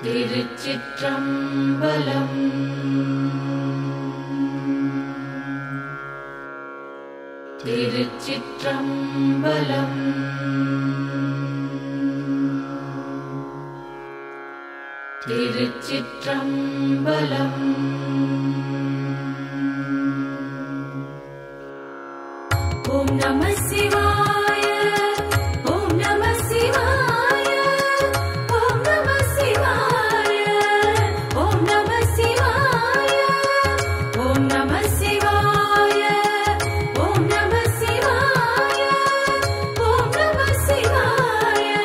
திருச்சிற்றம்பலம். திருச்சிற்றம்பலம். திருச்சிற்றம்பலம். ஓம் நம சிவாய. ஓம் நம சிவாய. ஓம் நம சிவாய. ஓம் நம சிவாய. ஓம் நம சிவாய. ஓம் நம சிவாய. ஓம் நம சிவாய.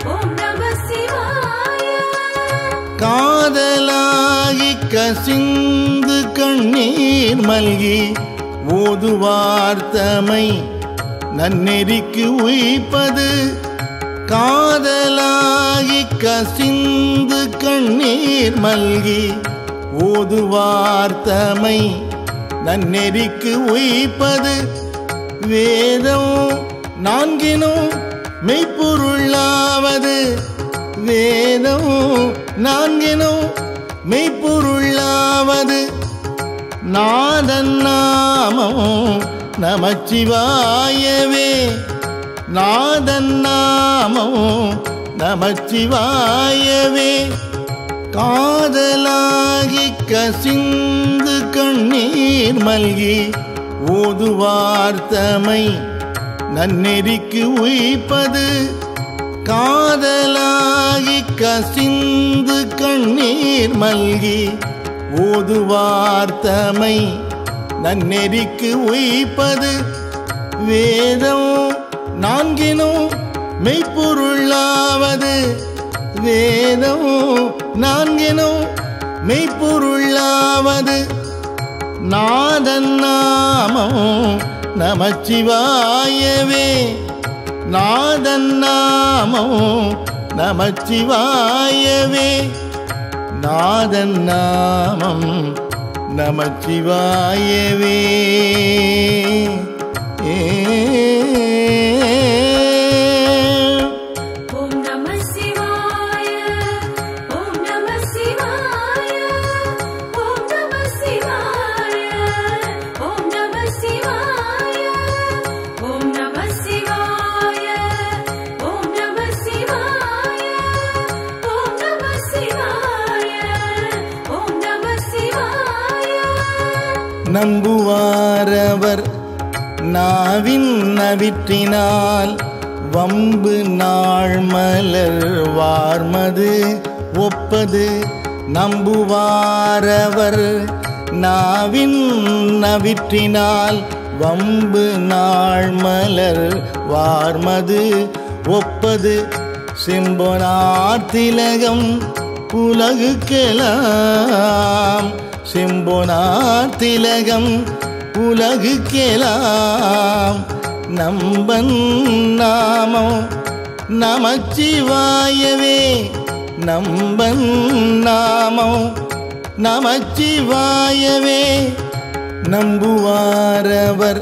ஓம் நம சிவாய. காதலாகி கசிந்து கண்ணீர் மல்கி ஓதுவார்த்தமை நன்னெறிக்கு உய்ப்பது. காதலாகி கசிந்து கண்ணீர் மல்கி ஓதுவார்த்தமை நன்னெறிக்கு உய்ப்பது. வேதம் நான்கினும் மெய்ப்பொருளாவது. வேதம் நான்கினும் மெய்ப்பொருளாவது. நாதன் நாமம் நமச்சிவாயவே. நாதன் நாமம் நமச்சிவாயவே. காதலாகி கசிந்து கண்ணீர் மல்கி ஓதுவார்த்தமை நன்னெறிக்கு உய்ப்பது. காதலாகி கசிந்து கண்ணீர் மல்கி ஓதுவார்த்தமை நன்னெறிக்கு உய்ப்பது. வேதம் நான்கினும் மெய்ப்பொருளாவது. வேதம் நான்கினும் மெய்ப்பொருளாவது. நாதன் நாமம் நமச்சிவாயவே. நாதன் நாமம் நமச்சிவாயவே. நாதன் நாமம் நமச்சிவாயவே. ஓம் நம சிவாய. ஓம் நம சிவாய. ஓம் நம சிவாய. ஓம் நம சிவாய. ஓம் நம சிவாய. ஓம் நம சிவாய. ஓம் நம சிவாய. ஓம் நம சிவாய. நம்புவாரவர் நாவின் நவிற்றினால் வம்பு நாள் மலர் வார்மது ஒப்பது. நம்புவாரவர் நாவின் நவிற்றினால் வம்பு நாள் மலர் வார்மது ஒப்பது. செம்பொனார் திலகம் உலகுக்கெல்லாம். செம்பொனார் திலகம் உலகுக்கெல்லாம். நம்பன் நாமம் நமச்சிவாயவே. நம்பன் நாமம் நமச்சிவாயவே. நம்புவாரவர்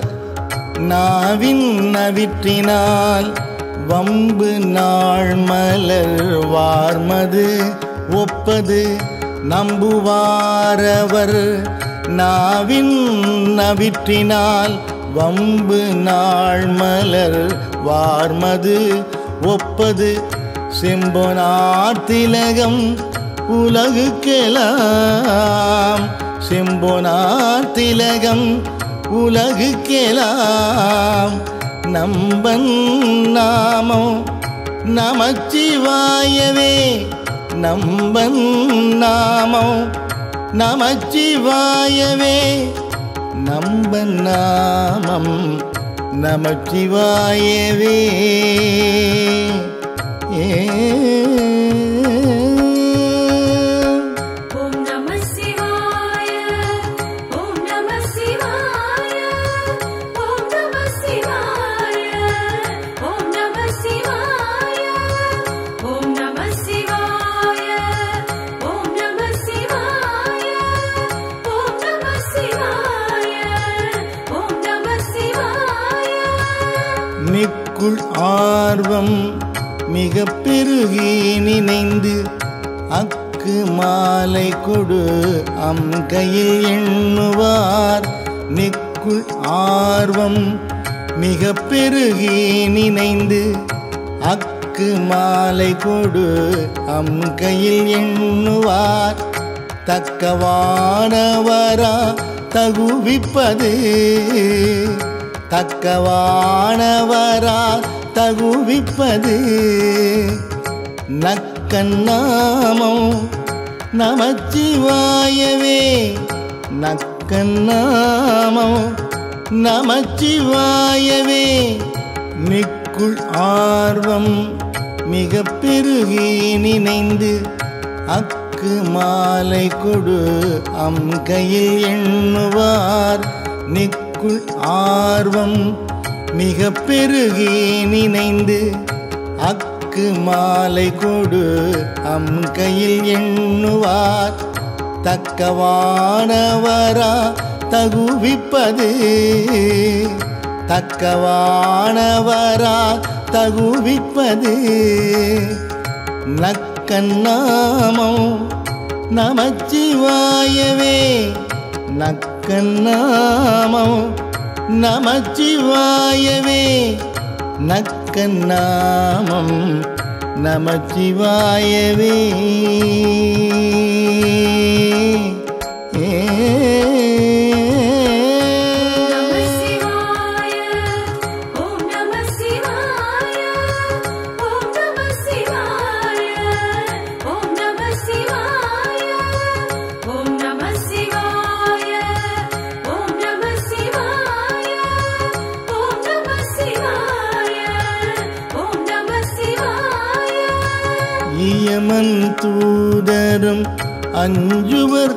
நாவின் நவிற்றினால் வம்பு நாள் மலர் வார்மது ஒப்பது. நம்புவாரவர் நாவின் நவிற்றினால் வம்பு நாள் மலர் வார்மது ஒப்பது. செம்பொனார் திலகம் உலகுக்கெல்லாம். செம்பொனார் திலகம் உலகுக்கெல்லாம். நம்பன் நாமம் நமச்சிவாயவே. நம்பன் நாமம் நமச்சிவாயவே. நம்பன் நாமம் நமச்சிவாயவே. ஓம் நம சிவாய. ஓம் நம சிவாய. ஓம் நம சிவாய. ஓம் நம சிவாய. ஓம் நம சிவாய. ஓம் நம சிவாய. ஓம் நம சிவாய. ஓம் நம சிவாய. மிக்குள் ஆர்வம் மிக பெருகி நினைந்து அக்கு மாலை கொடு அம் கையில் எண்ணுவார் நெக்குள் ஆர்வம் மிக பெருகி நினைந்து அக்கு மாலை கொடு அம் கையில் எண்ணுவார் தக்கவானவரா தகுவிப்பது தக்கவானவரா தகுவிப்பது நக்கன்னாமம் நமச்சிவாயவே நக்கன்னாமம் நமச்சிவாயவே மிக்குள் ஆர்வம் மிக பெருகி நினைந்து அக்கு மாலை கொடு அம் கையில் எண்ணுவார் நிக்குள் ஆர்வம் மிக பெருகி நினைந்து அக்கு மாலை கொடு அம் கையில் எண்ணுவார் தக்கவானவரா தகுவிப்பது தக்கவானவரா தகுவிப்பது நக்கன்னாமம் நமச்சிவாயவே நக்கன்னாமம் நமச்சிவாயவே நக்கன்னாமம் நமச்சிவாயவே இயமன் தூதரும் அஞ்சுவர்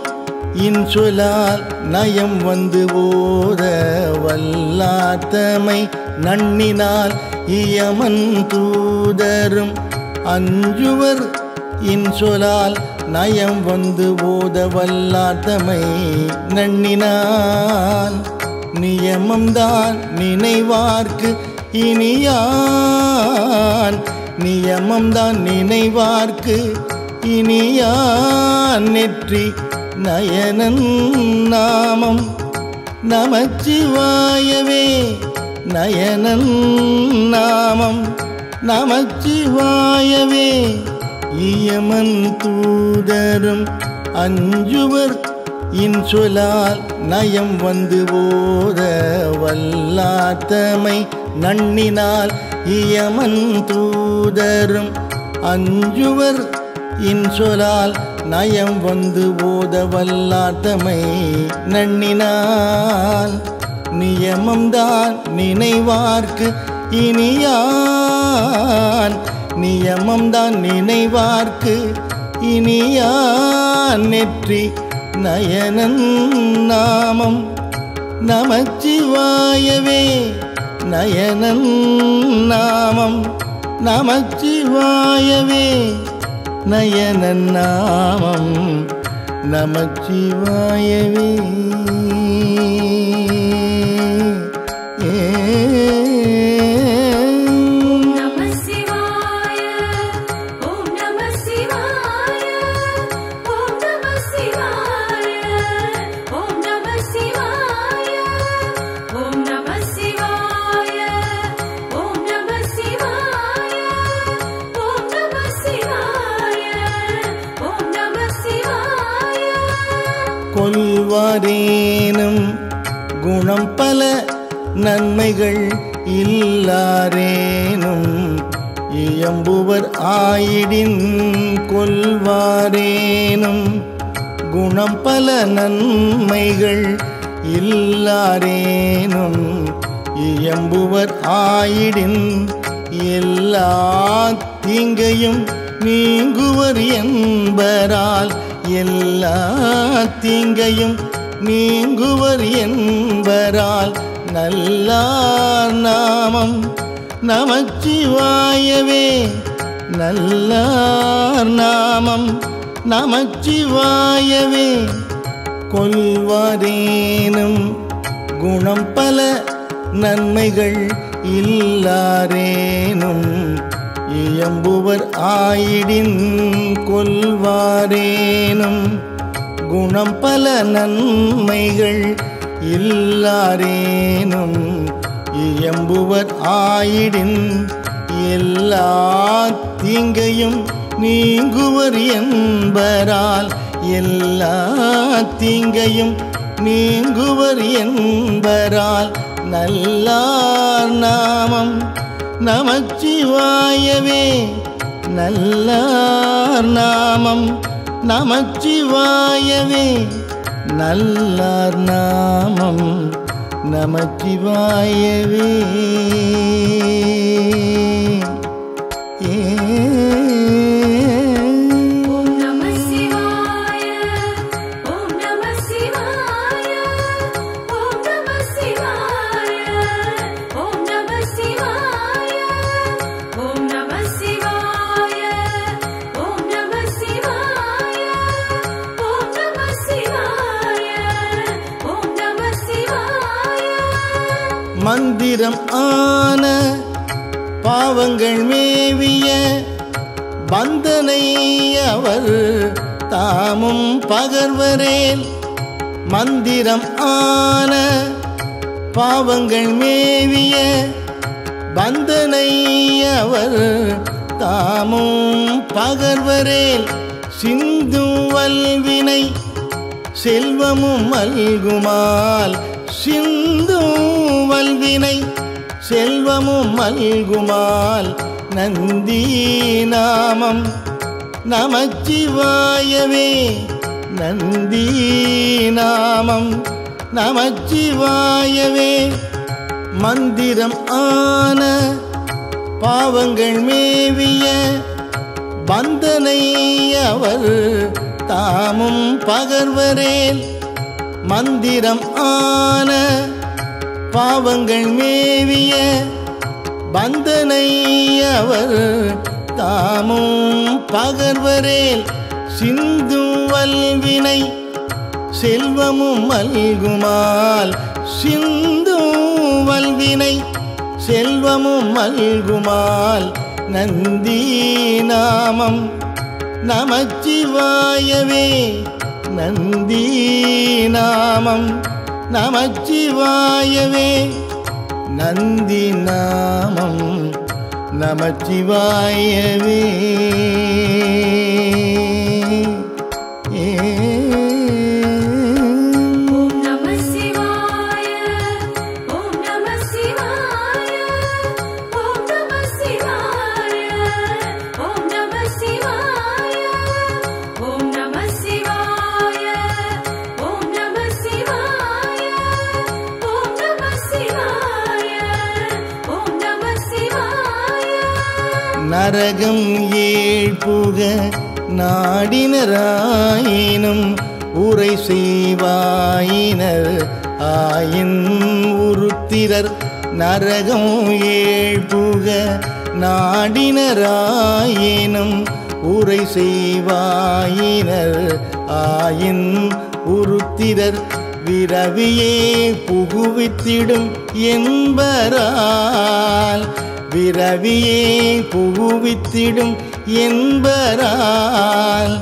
இன்சொலால் நயம் வந்து ஓத வல்லாத்தமை நன்னினால் இயமன் தூதரும் அஞ்சுவர் இன்சொலால் நயம் வந்து ஓத வல்லாத்தமை நன்னினால் நியமம்தான் நினைவார்க்கு இனியான் நியமம்தான் நினைவார்க்கு இனியான் நெற்றி நயனன் நாமம் நமச்சிவாயவே நயனன் நாமம் நமச்சிவாயவே இயமன் தூதரும் அஞ்சுவர் இன்சொலால் நயம் வந்து ஓத வல்லாத்தமை நன்னினால் இயமன் தூதரும் அஞ்சுவர் இன்சொலால் நயம் வந்து ஓத வல்லாத்தமை நன்னினால் நியமம்தான் நினைவார்க்கு இனியான் நியமம்தான் நினைவார்க்கு இனியான் நெற்றி நயனன் நாமம் நமச்சிவாயவே நயனன் நாமம் நமச்சிவாயவே நயனன் நாமம் நமச்சிவாயவே கொல்வாரேனும் குணம் பல நன்மைகள் இல்லாரேனும் இயம்புவர் ஆயிடின் கொல்வாரேனும் குணம் பல நன்மைகள் இல்லாரேனும் இயம்புவர் ஆயிடின் எல்லா தீங்கையும் நீங்குவர் என்பரால் எல்லா தீங்கையும் நீங்குவர் என்பரால் நல்லார் நாமம் நமச்சிவாயவே நல்லார் நாமம் நமச்சிவாயவே கொல்வாரேனும் குணம் பல நன்மைகள் இல்லாரேனும் இயம்புவர் ஆயிடின் கொல்வாரேனும் குணம் பல நன்மைகள் இல்லாரேனும் இயம்புவர் ஆயிடின் எல்லா தீங்கையும் நீங்குவர் என்பரால் எல்லா தீங்கையும் நீங்குவர் என்பரால் நல்லார் நாமம் நமச்சிவாயவே நல்லார் நாமம் நமச்சிவாயவே நல்லார் நாமம் நமச்சிவாயவே மந்திரம் ஆன பாவங்கள் மேவிய பந்தனை அவர் தாமும் பகர்வரேல் மந்திரம் ஆன பாவங்கள் மேவிய பந்தனை அவர் தாமும் பகர்வரேல் சிந்தும் வல்வினை செல்வமும் மல்குமால் சிந்தும் வல்வினை செல்வமும் மல்குமால் நந்தி நாமம் நமச்சிவாயவே நந்தி நாமம் நமச்சிவாயவே மந்திரம் ஆன பாவங்கள் மேவிய பந்தனை அவர் தாமும் பகர்வரேல் மந்திரம் ஆன பாவங்கள் மேவிய பந்தனை அவர் தாமும் பகர்வரேல் சிந்தும் வல்வினை செல்வமும் மல்குமால் சிந்தும் வல்வினை செல்வமும் மல்குமால் நந்தி நாமம் நமச்சிவாயவே நந்தி நாமம் நமச்சிவாயவே நந்தி நாமம் நமச்சிவாயவே நரகம் ஏழ்புக நாடினராயினும் உரை செய்வாயினர் ஆயின் உருத்திரர் நரகம் ஏழ்புக நாடினராயினும் உரை செய்வாயினர் ஆயின் உருத்திரர் விரவியே புகுவித்திடும் என்பரால் விரவியே புகுவித்திடும் என்பரால்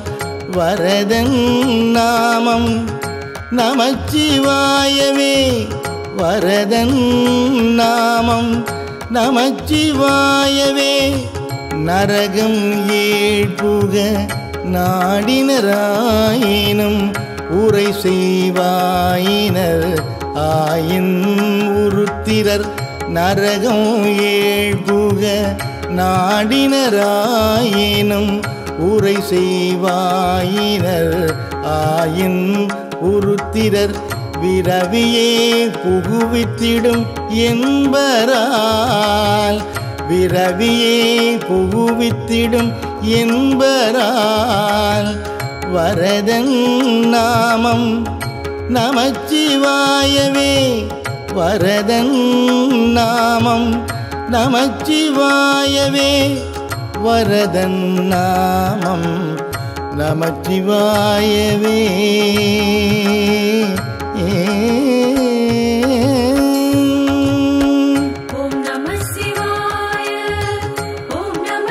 வரதன் நாமம் நமச்சிவாயவே வரதன் நாமம் நமச்சிவாயவே நரகம் ஏழ்புக நாடினராயினும் உரை செய்வாயினர் ஆயின் உருத்திரர் நரகம் ஏழ்புக நாடினராயினும் உரை செய்வாயினர் ஆயின் உருத்திரர் விரவியே புகுவித்திடும் என்பரால் விரவியே புகுவித்திடும் என்பரால் வரதன் நாமம் நமச்சிவாயவே வரதன் நாமம் நமச்சிவாயவே வரதன் நாமம் நமச்சிவாயவே ஓம் நம சிவாய ஓம் நம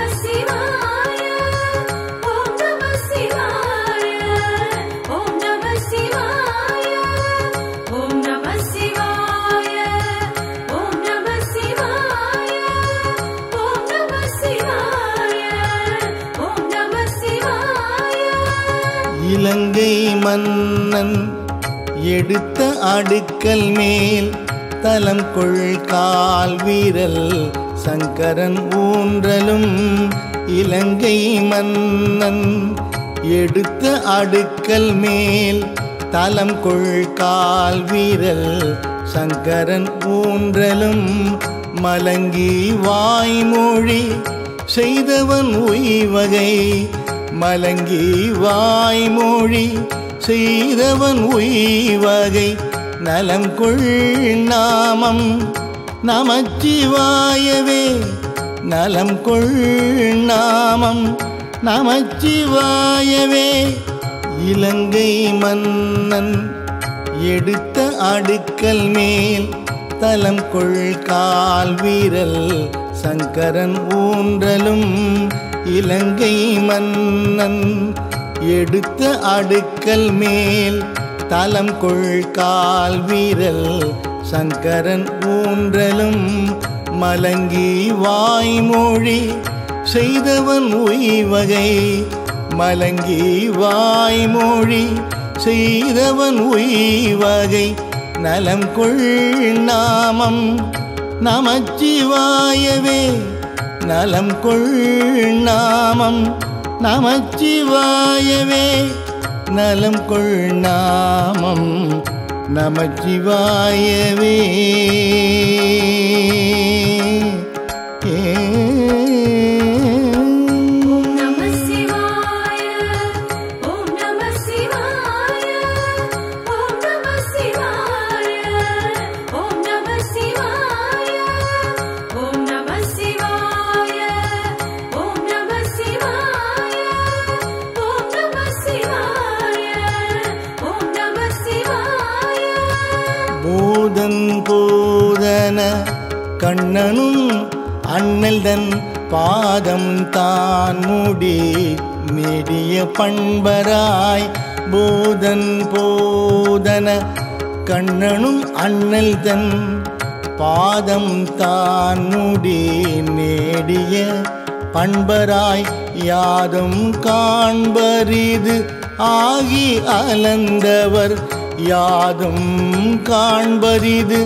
இலங்கை மன்னன் எடுத்த அடுக்கல் மேல் தலம் கொள் கால் வீரல் சங்கரன் ஊன்றலும் இலங்கை மன்னன் எடுத்த அடுக்கல் மேல் தலம் கொள் கால் வீரல் சங்கரன் ஊன்றலும் மலங்கி வாய்மொழி செய்தவன் உய்வகை மலங்கி வாய்மொழி செய்தவன் உய்வகை நலம் கொள் நாமம் நமச்சிவாயவே நலம் கொள் நாமம் நமச்சிவாயவே இலங்கை மன்னன் எடுத்த அடுக்கல் மேல் தலம் கொள் கால் வீரல் சங்கரன் ஊன்றலும் இலங்கை மன்னன் எடுத்த அடுக்கல் மேல் தலம் கொள் கால் வீரல் சங்கரன் ஊன்றலும் மலங்கி வாய்மொழி செய்தவன் உய்வகை மலங்கி வாய்மொழி செய்தவன் உய்வகை நலம் கொள் நாமம் நமச்சிவாயவே நலம் கொள் நாமம் நமச்சிவாயவே நலம் கொள் நாமம் நமச்சிவாயவே போதன கண்ணனும் அண்ணல் தன் பாதம் தான் மூடி நெடிய பண்பராய் போதன கண்ணனும் அண்ணல் தன் பாதம் தான் மூடி நெடிய பண்பராய் யாதும் காண்பரிது ஆகி அலந்தவர் யாதும் காண்பரிது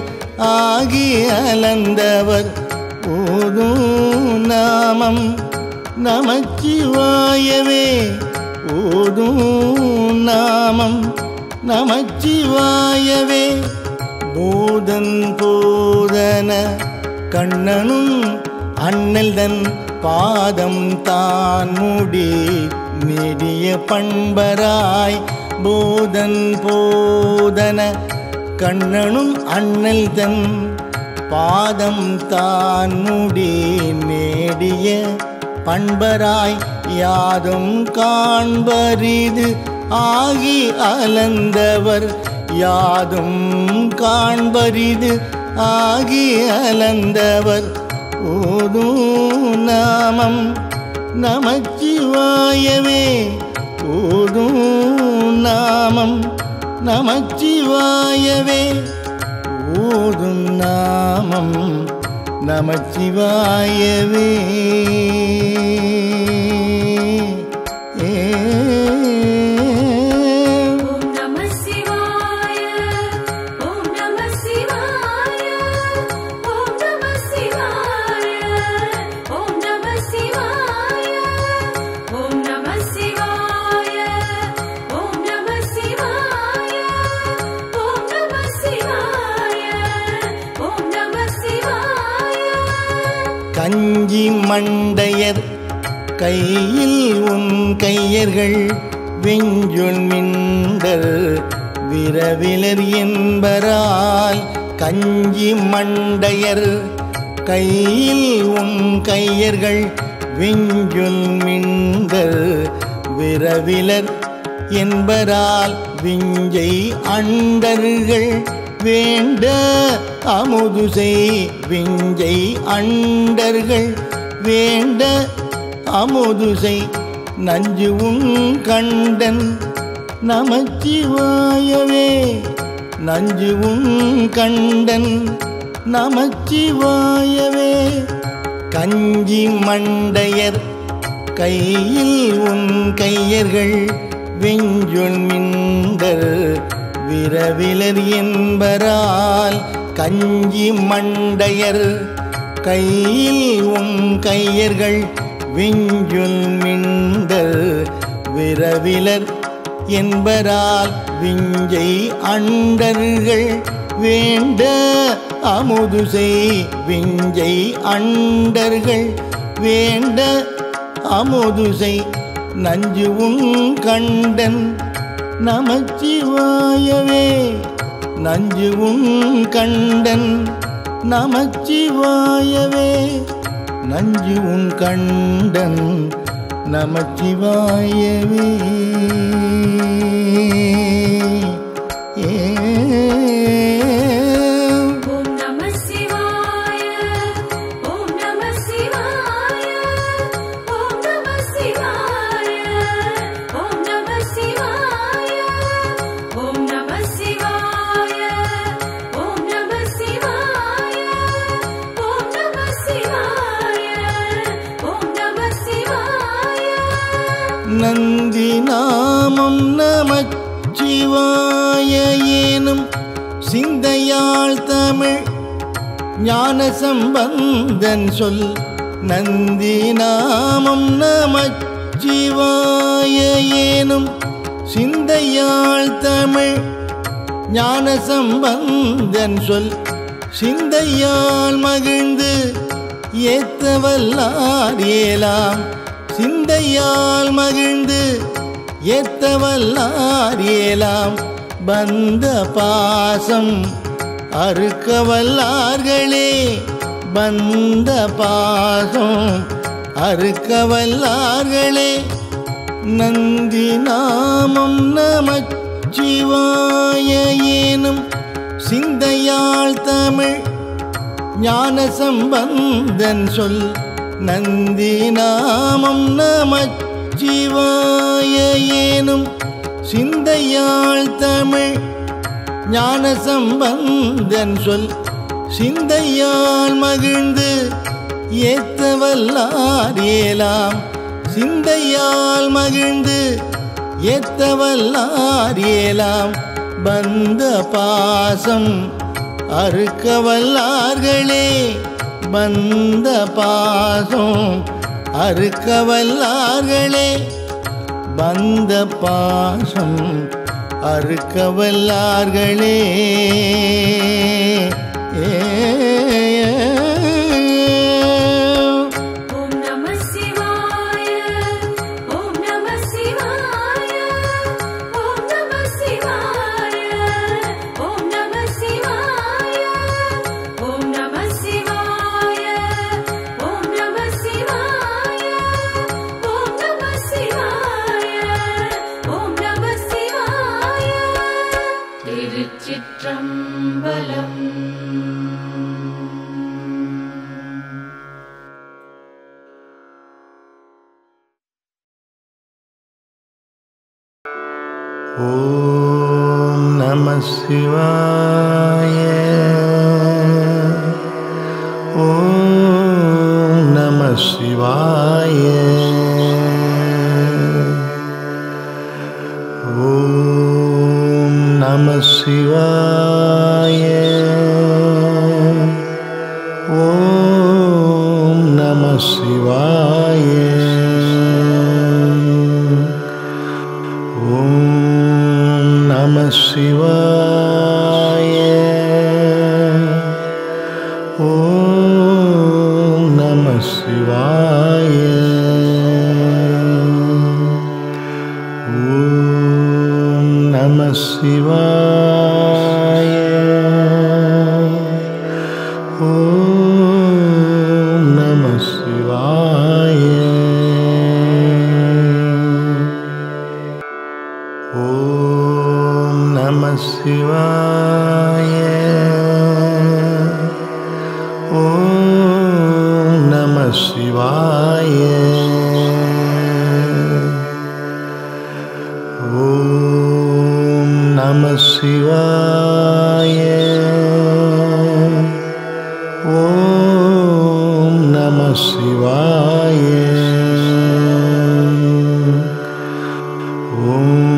ஆகி அலந்தவர் ஓதும் நாமம் நமச்சிவாயவே ஓதும் நாமம் நமச்சிவாயவே போதன கண்ணனும் அண்ணல் தன் பாதம் தான் மூடி நெடிய பண்பராய் போதன கண்ணனும் அண்ணல் தன் பாதம் தான் மூடி நேடிய பண்பராய் யாதும் காண்பரிது ஆகி அலந்தவர் யாதும் காண்பரிது ஆகி அலந்தவர் ஓதும் நாமம் நமச்சிவாயவே ஓதும் நாமம் நமச்சிவாயவே ஓதும் நாமம் நமச்சிவாயவே கஞ்சி மண்டையர் கையில் உன் கையர்கள் வெஞ்சொல் மிண்டர் விரவிலர் என்பரால் கஞ்சி மண்டையர் கையில் உன் கையர்கள் வெஞ்சொல் மிண்டர் விரவிலர் என்பரால் விஞ்சை அண்டர்கள் வேண்ட அமுதுசை விஞ்சை அண்டர்கள் வேண்ட அமுதுசை நஞ்சு உன் கண்டன் நமச்சிவாயவே நஞ்சு உன் கண்டன் நமச்சிவாயவே கஞ்சி மண்டையர் கையில் உன் கையர்கள் வெஞ்சொல் மிண்டர் விரவிலர் என்பரால் கஞ்சி மண்டையர் கையில் கையர்கள் வெஞ்சொல் மிண்டர் விரவிலர் என்பரால் விஞ்சை அண்டர்கள் வேண்ட அமுதுசை விஞ்சை அண்டர்கள் வேண்ட அமுதுசை நஞ்சு கண்டன் நமச்சிவாயவே நஞ்சு கண்டன் நமச்சிவாயவே நஞ்சு கண்டன் நமச்சிவாயவே ஓம் நம சிவாய ஓம் நம சிவாய ஓம் நம சிவாய ஓம் நம சிவாய ஓம் நம சிவாய ஓம் நம சிவாய ஓம் நம சிவாய ஓம் நம சிவாய நந்தி நாமம் நமச்சிவாய ஏனும் சிந்தையாள் தமிழ் ஞான சம்பந்தன் சொல் நந்தி நாமம் நமச்சிவாய ஏனும் சிந்தையாள் தமிழ் ஞான சம்பந்தன் சொல் சிந்தையால் மகிழ்ந்து ஏத்தவல்லார் ஏலாம் சிந்தையால் மகிழ்ந்து ஏத்தவல்லார் ஏலாம் பந்த பாசம் அறுக்கவல்லார்களே பந்த பாசம் அறுக்கவல்லார்களே நந்தி நாமம் நமச்சிவாய ஏனும் சிந்தையாள் தமிழ் ஞான சம்பந்தன் சொல் நந்தி நாமம் நமச்சிவாய ஏனும் சிந்தையாள் தமிழ் ஞான சம்பந்தன் சொல் சிந்தையால் மகிழ்ந்து ஏத்தவல்லார் ஏலாம் சிந்தையால் மகிழ்ந்து ஏத்தவல்லார் ஏலாம் பந்த பாசம் அறுக்கவல்லார்களே பந்த பாசம் அறுக்கவல்லார்களே பந்த பாசம் அறுக்கவல்லார்களே ஓம் நம சிவாய ஓம் நம சிவாய ஓம் நம சிவாய ஓம் நம சிவாய ஓம் நம சிவாய ஓம் நம சிவாய ஓம் நம சிவாய ஓம் நம சிவாய திருச்சிற்றம்பலம் ஓம் நம சிவாய ஓம் நம சிவாய ஓம் நம சிவாய ஓம் நம சிவாய நம சிவாய ஓம் நம சிவாய ஓம் நம சிவாய ஓம் நம சிவாய ஓம் நம சிவாய ஓம் நம சிவாய ஓம் நம சிவாய ஓம் நம சிவாய ஓம்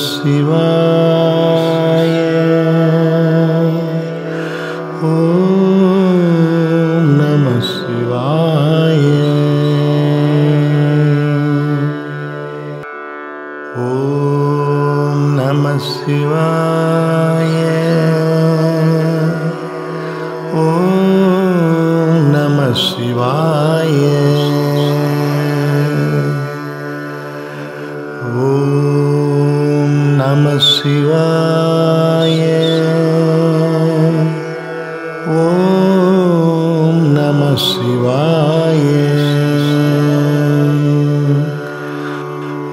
Shivaya. Om Namah Shivaya. Om Namah Shivaya. Om Namah Shivaya. Om Namah Shivaya. Om Namah Shivaya.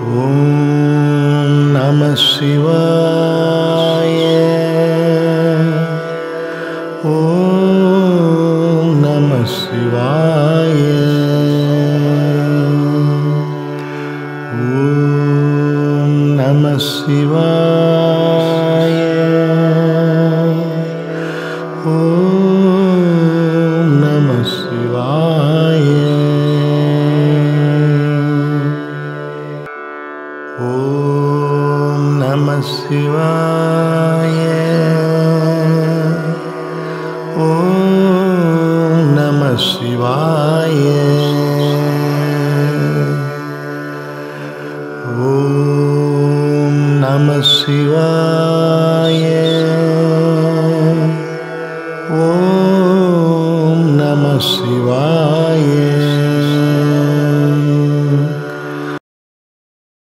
Om Namah Shivaya. Om Namah Shivaya. Om Namah Shivaya. Om Namah Shivaya. Om Namah Shivaya. Om Namah Shivaya. Om Namah Shivaya.